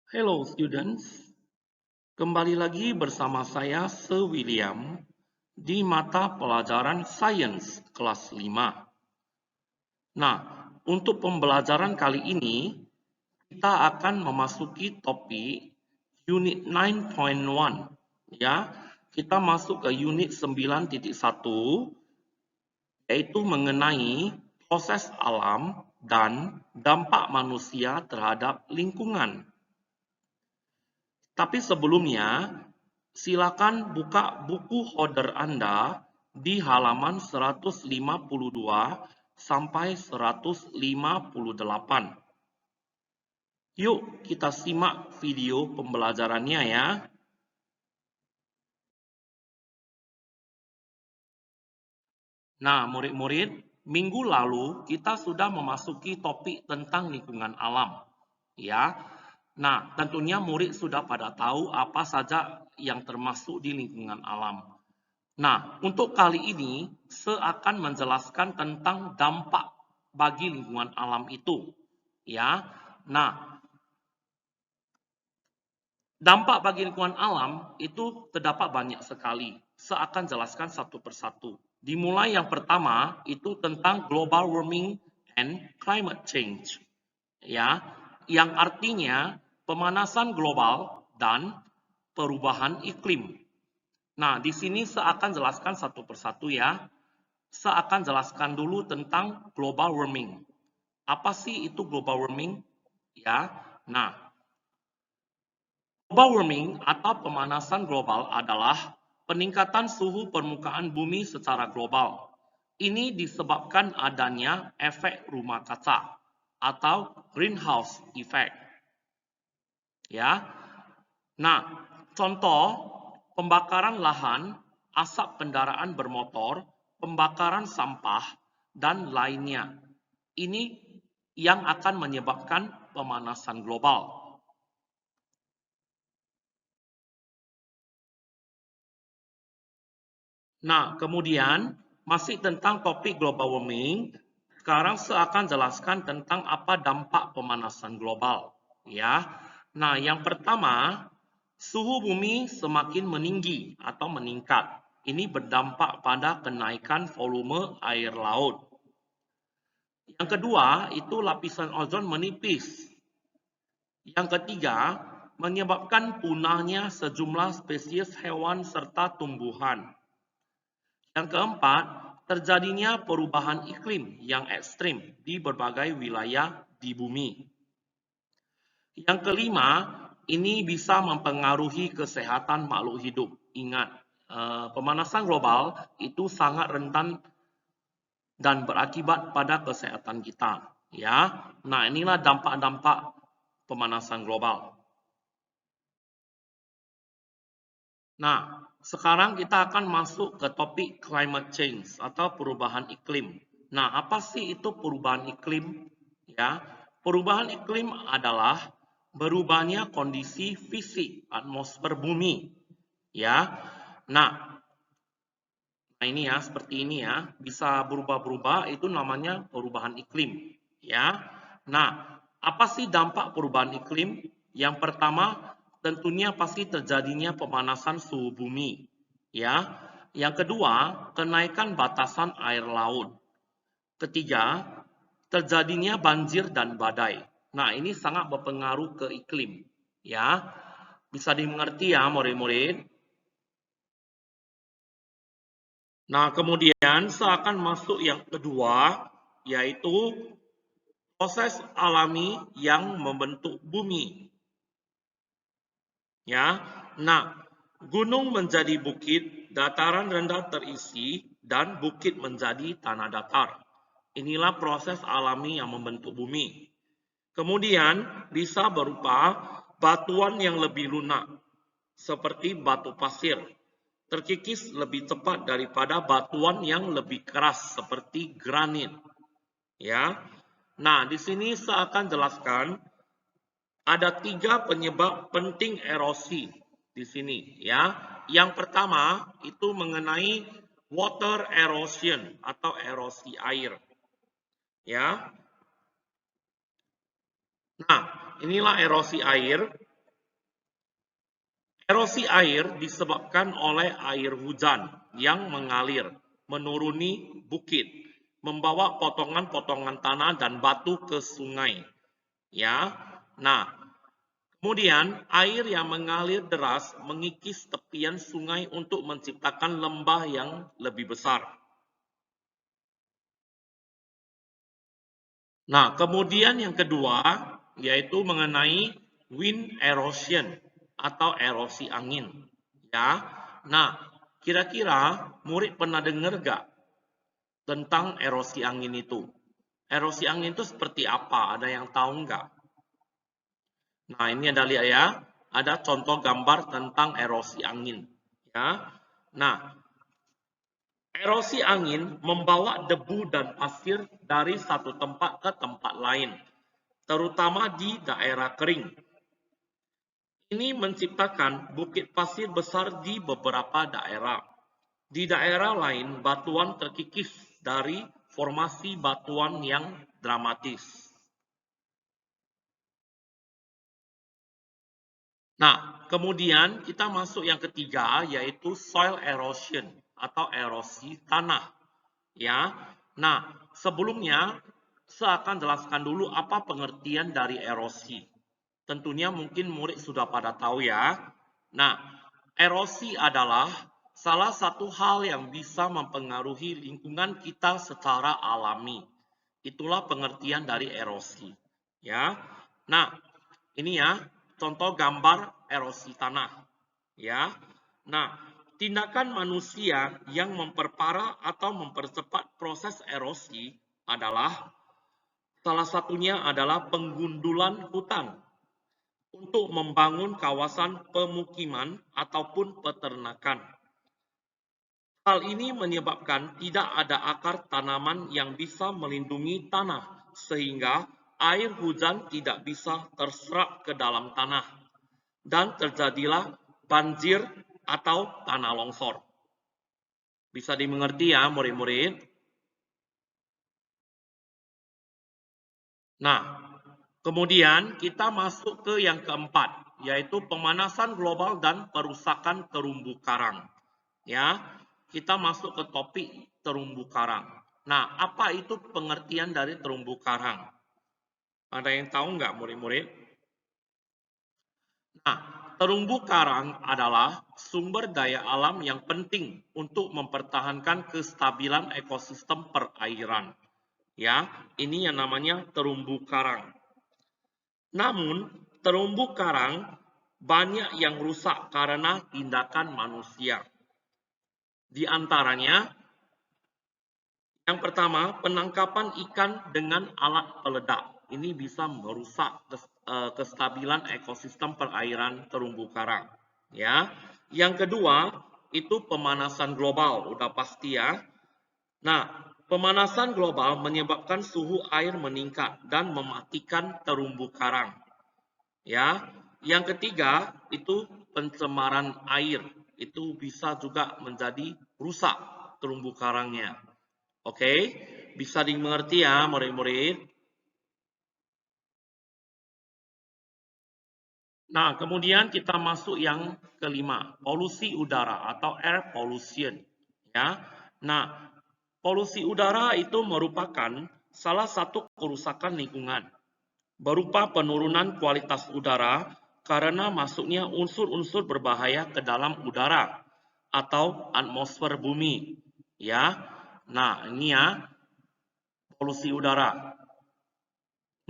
Hello students, kembali lagi bersama saya Sir William di mata pelajaran Sains kelas 5. Nah, untuk pembelajaran kali ini kita akan memasuki topik unit 9.1 ya. Kita masuk ke unit 9.1 yaitu mengenai proses alam dan dampak manusia terhadap lingkungan. Tapi sebelumnya, silakan buka buku holder Anda di halaman 152 sampai 158. Yuk kita simak video pembelajarannya ya. Nah, murid-murid, minggu lalu kita sudah memasuki topik tentang lingkungan alam. Ya. Nah, tentunya murid sudah pada tahu apa saja yang termasuk di lingkungan alam. Nah, untuk kali ini saya akan menjelaskan tentang dampak bagi lingkungan alam itu. Ya. Nah, dampak bagi lingkungan alam itu terdapat banyak sekali. Saya akan jelaskan satu persatu. Dimulai yang pertama itu tentang global warming and climate change. Ya, yang artinya pemanasan global dan perubahan iklim. Nah, di sini saya akan jelaskan satu persatu ya. Saya akan jelaskan dulu tentang global warming. Apa sih itu global warming? Ya. Nah, global warming atau pemanasan global adalah peningkatan suhu permukaan bumi secara global. Ini disebabkan adanya efek rumah kaca atau greenhouse effect. Ya. Nah, contoh pembakaran lahan, asap kendaraan bermotor, pembakaran sampah, dan lainnya. Ini yang akan menyebabkan pemanasan global. Nah, kemudian masih tentang topik global warming, sekarang saya akan jelaskan tentang apa dampak pemanasan global. Ya, nah yang pertama, suhu bumi semakin meninggi atau meningkat. Ini berdampak pada kenaikan volume air laut. Yang kedua, itu lapisan ozon menipis. Yang ketiga, menyebabkan punahnya sejumlah spesies hewan serta tumbuhan. Yang keempat, terjadinya perubahan iklim yang ekstrim di berbagai wilayah di bumi. Yang kelima, ini bisa mempengaruhi kesehatan makhluk hidup. Ingat, pemanasan global itu sangat rentan dan berakibat pada kesehatan kita. Ya, nah inilah dampak-dampak pemanasan global. Nah, sekarang kita akan masuk ke topik climate change atau perubahan iklim. Nah, apa sih itu perubahan iklim? Ya, perubahan iklim adalah berubahnya kondisi fisik atmosfer bumi. Ya, nah, ini ya seperti ini ya, bisa berubah-berubah itu namanya perubahan iklim. Ya, nah, apa sih dampak perubahan iklim? Yang pertama, tentunya pasti terjadinya pemanasan suhu bumi. Ya, yang kedua, kenaikan batasan air laut. Ketiga, terjadinya banjir dan badai. Nah, ini sangat berpengaruh ke iklim. Ya, bisa dimengerti ya, murid-murid. Nah, kemudian saya akan masuk yang kedua, yaitu proses alami yang membentuk bumi. Ya, nah, gunung menjadi bukit, dataran rendah terisi, dan bukit menjadi tanah datar. Inilah proses alami yang membentuk bumi. Kemudian bisa berupa batuan yang lebih lunak, seperti batu pasir, terkikis lebih cepat daripada batuan yang lebih keras seperti granit. Ya. Nah, di sini saya akan jelaskan ada 3 penyebab penting erosi di sini ya. Yang pertama itu mengenai water erosion atau erosi air. Ya. Nah, inilah erosi air. Erosi air disebabkan oleh air hujan yang mengalir, menuruni bukit, membawa potongan-potongan tanah dan batu ke sungai. Ya, nah, kemudian air yang mengalir deras mengikis tepian sungai untuk menciptakan lembah yang lebih besar. Nah, kemudian yang kedua yaitu mengenai wind erosion atau erosi angin. Ya, nah, kira-kira murid pernah dengar gak tentang erosi angin itu? Erosi angin itu seperti apa? Ada yang tahu nggak? Nah, ini ada lihat ya, ada contoh gambar tentang erosi angin. Ya, nah, erosi angin membawa debu dan pasir dari satu tempat ke tempat lain, terutama di daerah kering. Ini menciptakan bukit pasir besar di beberapa daerah. Di daerah lain, batuan terkikis dari formasi batuan yang dramatis. Nah, kemudian kita masuk yang ketiga, yaitu soil erosion atau erosi tanah. Ya, nah sebelumnya saya akan jelaskan dulu apa pengertian dari erosi. Tentunya mungkin murid sudah pada tahu ya. Nah, erosi adalah salah satu hal yang bisa mempengaruhi lingkungan kita secara alami. Itulah pengertian dari erosi. Ya, nah ini ya contoh gambar erosi tanah. Ya, nah tindakan manusia yang memperparah atau mempercepat proses erosi adalah salah satunya adalah penggundulan hutan untuk membangun kawasan pemukiman ataupun peternakan. Hal ini menyebabkan tidak ada akar tanaman yang bisa melindungi tanah, sehingga air hujan tidak bisa terserap ke dalam tanah, dan terjadilah banjir atau tanah longsor. Bisa dimengerti ya murid-murid? Nah, kemudian kita masuk ke yang keempat, yaitu pemanasan global dan perusakan terumbu karang. Ya, kita masuk ke topik terumbu karang. Nah, apa itu pengertian dari terumbu karang? Ada yang tahu nggak murid-murid? Nah, terumbu karang adalah sumber daya alam yang penting untuk mempertahankan kestabilan ekosistem perairan. Ya, ini yang namanya terumbu karang. Namun, terumbu karang banyak yang rusak karena tindakan manusia. Di antaranya, yang pertama, penangkapan ikan dengan alat peledak. Ini bisa merusak kestabilan ekosistem perairan terumbu karang. Ya. Yang kedua, itu pemanasan global, udah pasti ya. Nah, pemanasan global menyebabkan suhu air meningkat dan mematikan terumbu karang. Ya. Yang ketiga, itu pencemaran air. Itu bisa juga menjadi rusak terumbu karangnya. Oke, bisa dimengerti ya murid-murid. Nah, kemudian kita masuk yang kelima, polusi udara atau air pollution. Ya, nah polusi udara itu merupakan salah satu kerusakan lingkungan berupa penurunan kualitas udara karena masuknya unsur-unsur berbahaya ke dalam udara atau atmosfer bumi. Ya, nah ini ya polusi udara.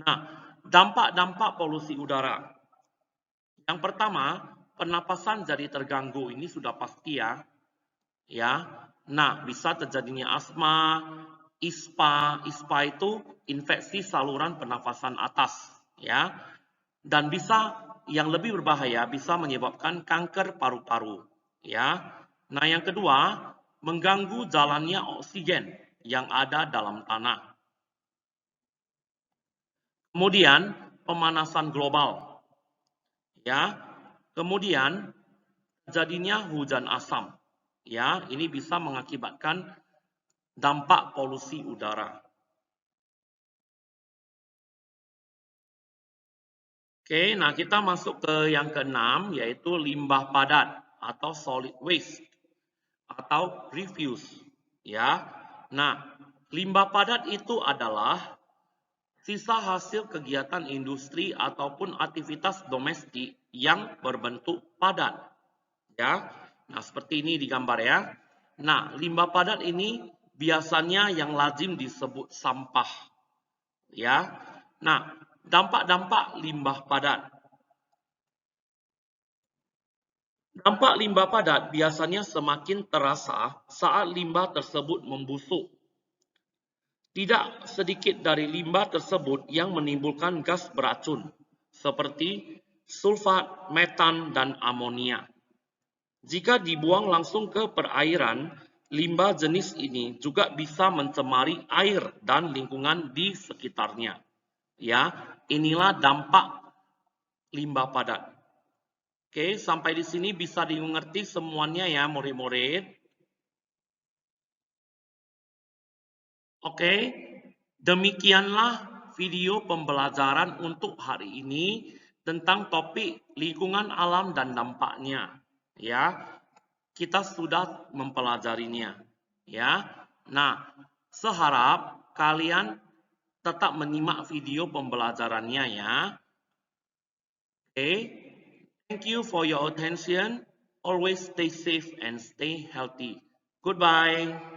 Nah, dampak-dampak polusi udara. Yang pertama, pernapasan jadi terganggu. Ini sudah pasti ya. Ya. Nah, bisa terjadinya asma, ISPA. ISPA itu infeksi saluran pernapasan atas, ya. Dan bisa yang lebih berbahaya bisa menyebabkan kanker paru-paru, ya. Nah, yang kedua, mengganggu jalannya oksigen yang ada dalam tanah. Kemudian, pemanasan global. Ya. Kemudian terjadinya hujan asam. Ya, ini bisa mengakibatkan dampak polusi udara. Oke, nah kita masuk ke yang keenam, yaitu limbah padat atau solid waste atau refuse. Ya, nah limbah padat itu adalah sisa hasil kegiatan industri ataupun aktivitas domestik yang berbentuk padat. Ya, nah seperti ini di gambar ya. Nah, limbah padat ini biasanya yang lazim disebut sampah. Ya, nah dampak-dampak limbah padat. Dampak limbah padat biasanya semakin terasa saat limbah tersebut membusuk. Tidak sedikit dari limbah tersebut yang menimbulkan gas beracun, seperti sulfat, metan, dan amonia. Jika dibuang langsung ke perairan, limbah jenis ini juga bisa mencemari air dan lingkungan di sekitarnya. Ya, inilah dampak limbah padat. Oke, sampai di sini bisa dimengerti semuanya ya, murid-murid. Oke, demikianlah video pembelajaran untuk hari ini tentang topik lingkungan alam dan dampaknya. Ya, kita sudah mempelajarinya. Ya, nah, seharap kalian tetap menyimak video pembelajarannya ya. Oke, thank you for your attention. Always stay safe and stay healthy. Goodbye.